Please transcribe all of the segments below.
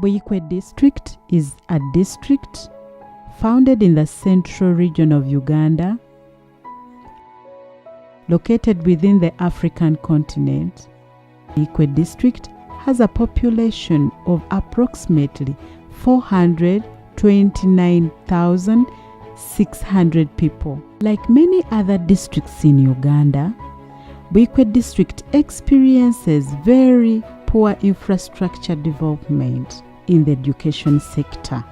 Buikwe district is a district founded in the central region of Uganda, located within the African continent. Buikwe district has a population of approximately 429,600 people. Like many other districts in Uganda, Buikwe district experiences very poor infrastructure development in the education sector.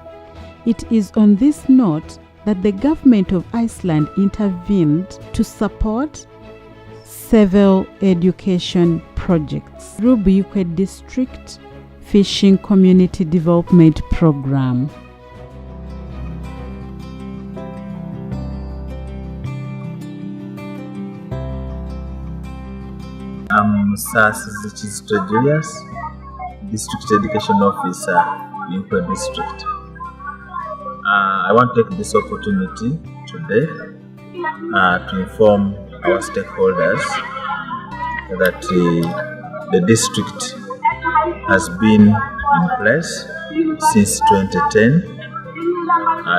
It is on this note that the government of Iceland intervened to support several education projects through Buikwe District Fishing Community Development Program. I'm Sir Sizichisto Julius, District Education Officer, Buikwe District. I want to take this opportunity today to inform our stakeholders that the district has been in place since 2010.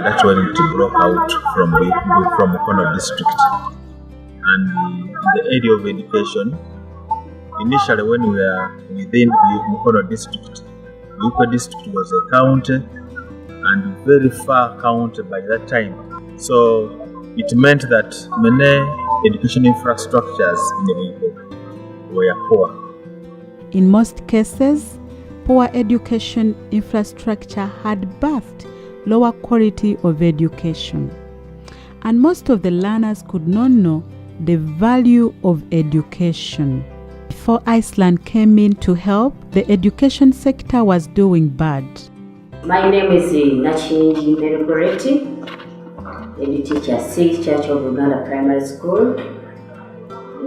That's when it broke out from Mukono District. And the area of education, initially when we were within Mukono District, Buikwe District was a county and very far county by that time. So it meant that many education infrastructures in the region were poor. In most cases, poor education infrastructure had birthed lower quality of education, and most of the learners could not know the value of education. Before Iceland came in to help, the education sector was doing bad. My name is Nachinji Merukoreti, head teacher, 6th Church of Uganda Primary School.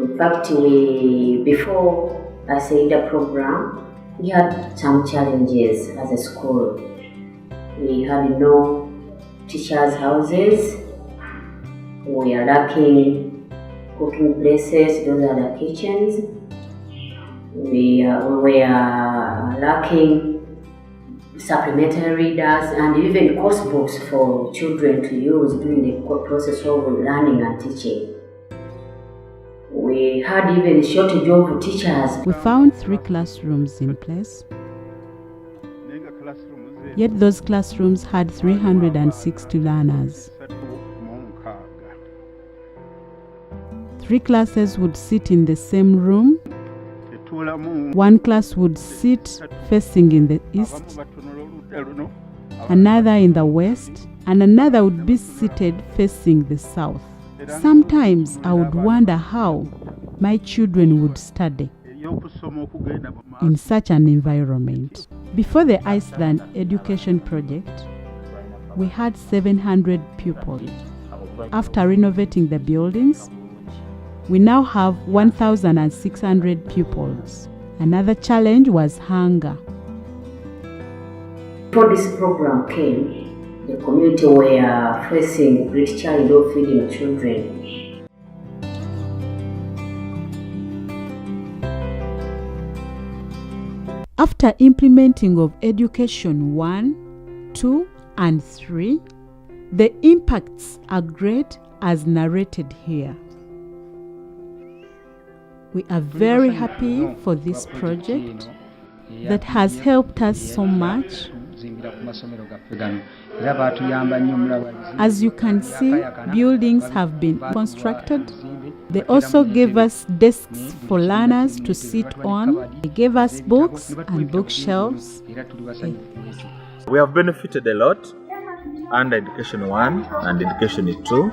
In fact, before I said the program, we had some challenges as a school. We had no teachers' houses. We are lacking cooking places, those are the kitchens. We were lacking supplementary readers and even course books for children to use during the process of learning and teaching. We had even a shortage of teachers. We found 3 classrooms in place, yet those classrooms had 360 learners. 3 classes would sit in the same room. 1 class would sit facing in the east, another in the west, and another would be seated facing the south. Sometimes I would wonder how my children would study in such an environment. Before the Iceland Education Project, we had 700 pupils. After renovating the buildings, we now have 1,600 pupils. Another challenge was hunger. Before this program came, the community were facing great challenge of feeding children. After implementing of Education 1, 2, and 3, the impacts are great as narrated here. We are very happy for this project that has helped us so much. As you can see, buildings have been constructed. They also gave us desks for learners to sit on. They gave us books and bookshelves. We have benefited a lot under Education 1 and Education 2.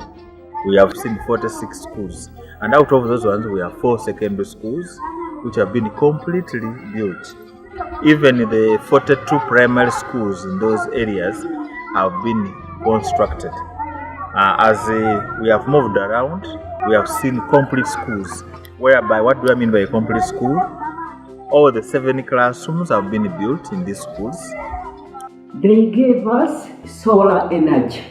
We have seen 46 schools, and out of those ones we have 4 secondary schools which have been completely built. Even the 42 primary schools in those areas have been constructed. As we have moved around, we have seen complete schools, whereby, what do I mean by a complete school? All the 7 classrooms have been built in these schools. They gave us solar energy.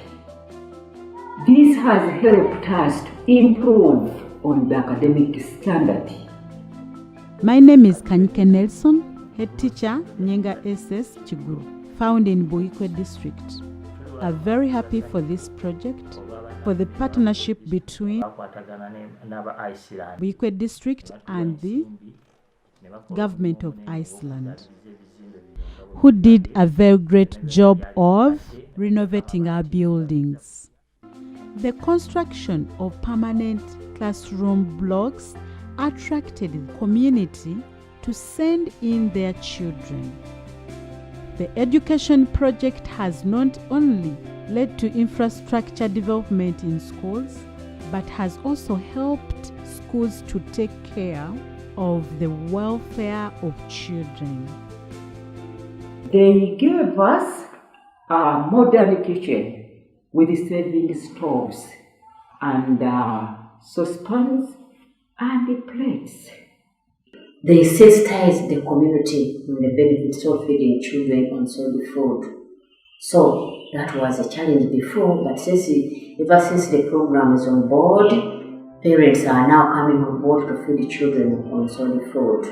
This has helped us to improve on the academic standard. My name is Kanyike Nelson, head teacher, Nyenga SS Chiguru. found in Buikwe district are very happy for this project, for the partnership between Buikwe district and the government of Iceland, who did a very great job of renovating our buildings. The construction of permanent classroom blocks attracted the community to send in their children. The education project has not only led to infrastructure development in schools, but has also helped schools to take care of the welfare of children. They gave us a modern kitchen with serving stoves and saucepans and plates. They sensitized the community on the benefits of feeding children on solid food. So that was a challenge before, but ever since the program is on board, parents are now coming on board to feed the children on solid food.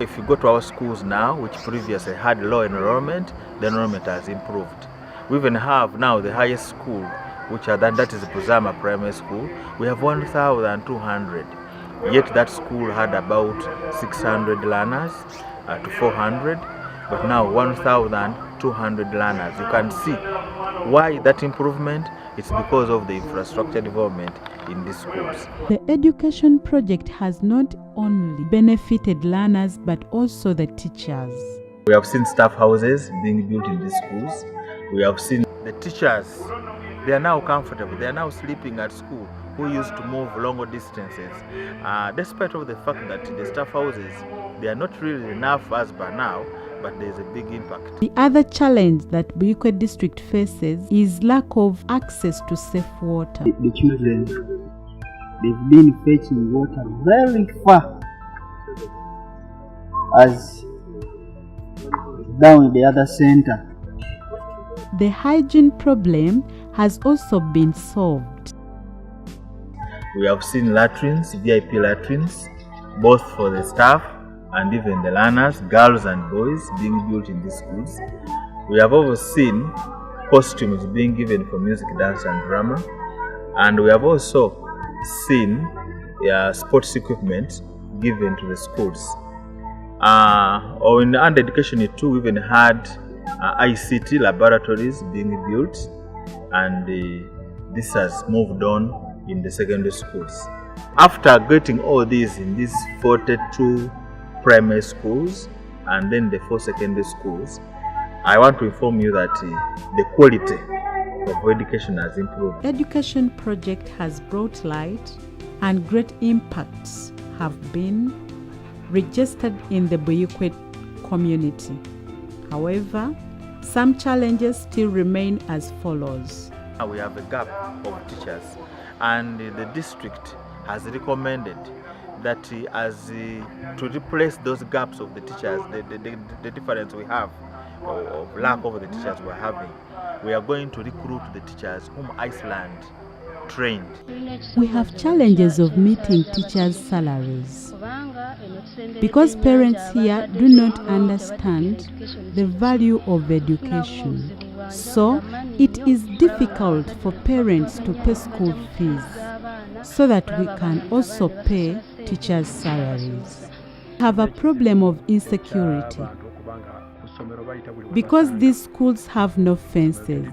If you go to our schools now, which previously had low enrollment, the enrollment has improved. We even have now the highest school, that is Buzama Primary School. We have 1,200. Yet that school had about 600 learners to 400, but now 1,200 learners. You can see why that improvement. It's because of the infrastructure development in these schools. The education project has not only benefited learners but also the teachers. We have seen staff houses being built in these schools. We have seen the teachers, they are now comfortable. They are now sleeping at school, who used to move longer distances. Despite of the fact that the staff houses, they are not really enough as per now, but there is a big impact. The other challenge that Buikwe district faces is lack of access to safe water. The children, they've been fetching water very far, as down in the other center. The hygiene problem has also been solved. We have seen latrines, VIP latrines, both for the staff and even the learners, girls and boys, being built in these schools. We have also seen costumes being given for music, dance and drama. And we have also seen sports equipment given to the schools. In under education too, we even had ICT laboratories being built, and this has moved on in the secondary schools. After getting all these in these 42 primary schools and then the 4 secondary schools, I want to inform you that the quality of education has improved. Education project has brought light and great impacts have been registered in the Buikwe community. However, some challenges still remain as follows. We have a gap of teachers, and the district has recommended that to replace those gaps of the teachers, the difference we have, or lack of the teachers we're having, we are going to recruit the teachers whom Iceland trained. We have challenges of meeting teachers' salaries because parents here do not understand the value of education. So it is difficult for parents to pay school fees so that we can also pay teachers' salaries. We have a problem of insecurity because these schools have no fences.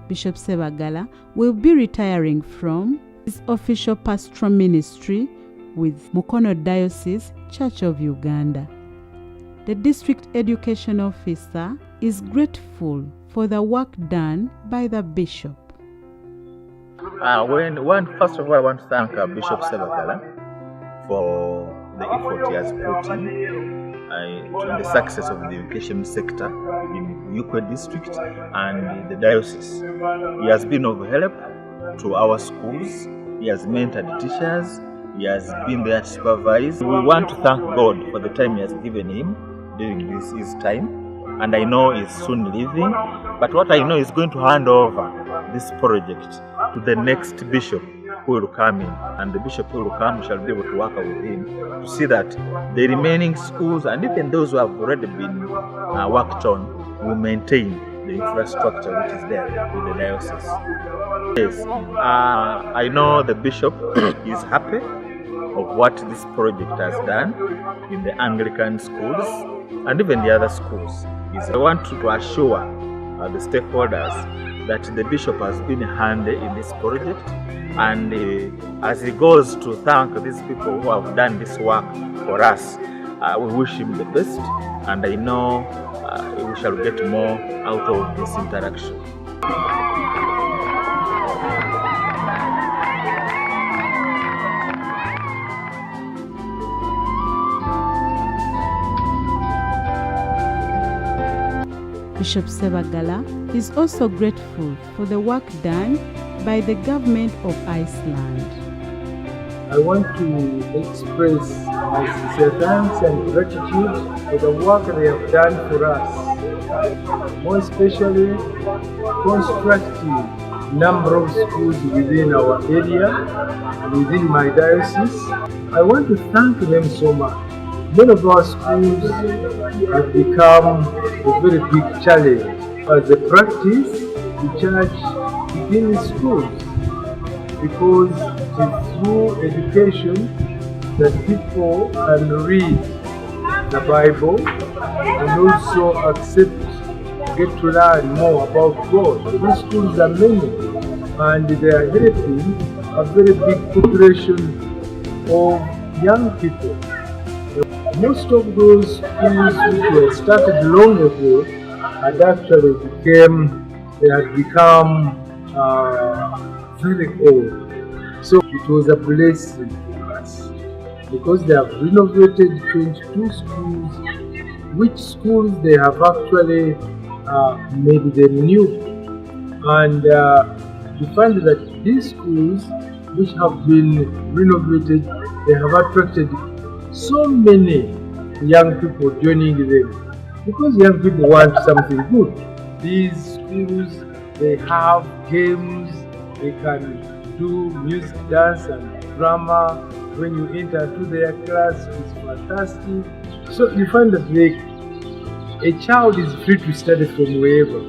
Bishop Sebagala will be retiring from his official pastoral ministry with Mukono Diocese, Church of Uganda. The district education officer is grateful for the work done by the bishop. First of all, I want to thank Bishop Sebagala for the effort he has put in the success of the education sector in Buikwe district and the diocese. He has been of help to our schools. He has mentored teachers. He has been there to supervise. We want to thank God for the time He has given him during his time. And I know he's soon leaving. But what I know is going to hand over this project to the next bishop, who will come in, and the bishop who will come shall be able to work with him to see that the remaining schools and even those who have already been worked on will maintain the infrastructure which is there in the diocese. Yes, I know the bishop is happy of what this project has done in the Anglican schools and even the other schools. I want to assure the stakeholders that the bishop has been handy in this project, and as he goes to thank these people who have done this work for us, we wish him the best, and I know we shall get more out of this interaction. Bishop Sebagala is also grateful for the work done by the government of Iceland. I want to express my sincere thanks and gratitude for the work they have done for us, more especially constructing number of schools within our area, within my diocese. I want to thank them so much. Many of our schools have become a very big challenge. As a practice, the church begins schools because it is through education that people can read the Bible and also get to learn more about God. These schools are many, and they are helping a very big population of young people. Most of those schools which were started long ago had actually become very old. So it was a blessing for us because they have renovated 22 schools, which schools they have actually made them new. And we find that these schools which have been renovated, they have attracted so many young people joining them because young people want something good. These schools, they have games, they can do music, dance and drama. When you enter to their class, it's fantastic. So you find that a child is free to study from wherever.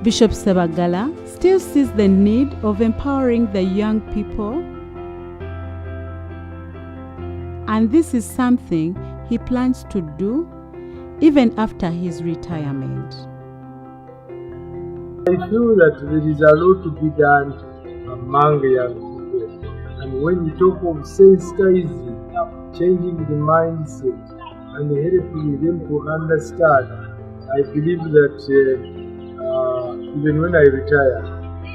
Bishop Sebagala still sees the need of empowering the young people, and this is something he plans to do even after his retirement. I feel that there is a lot to be done among young people. And when we talk of sensitizing, changing the mindset, and helping them to understand, I believe that even when I retire,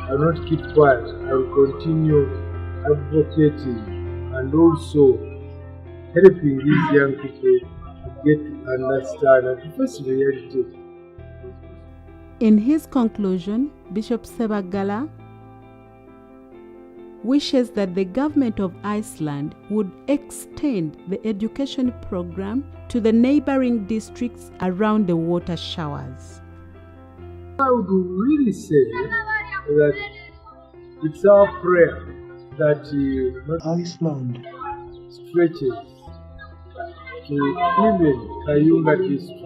I will not keep quiet. I will continue advocating and also helping these young people to get to understand and to face reality. In his conclusion, Bishop Sebagala wishes that the government of Iceland would extend the education program to the neighboring districts around the water showers. I would really say that it's our prayer that Iceland stretches to even Kayunga district,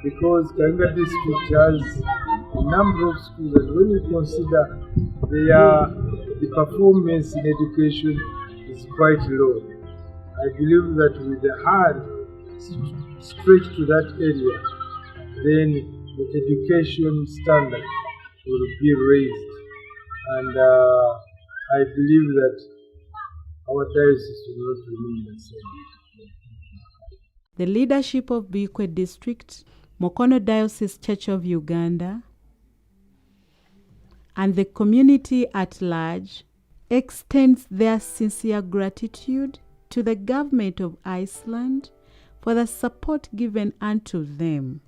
because Kayunga district has a number of schools, and when you consider the performance in education is quite low. I believe that with the hand stretched to that area, then the education standard will be raised, and I believe that our diocese will not remain the same. The leadership of Buikwe District, Mukono Diocese Church of Uganda, and the community at large extends their sincere gratitude to the government of Iceland for the support given unto them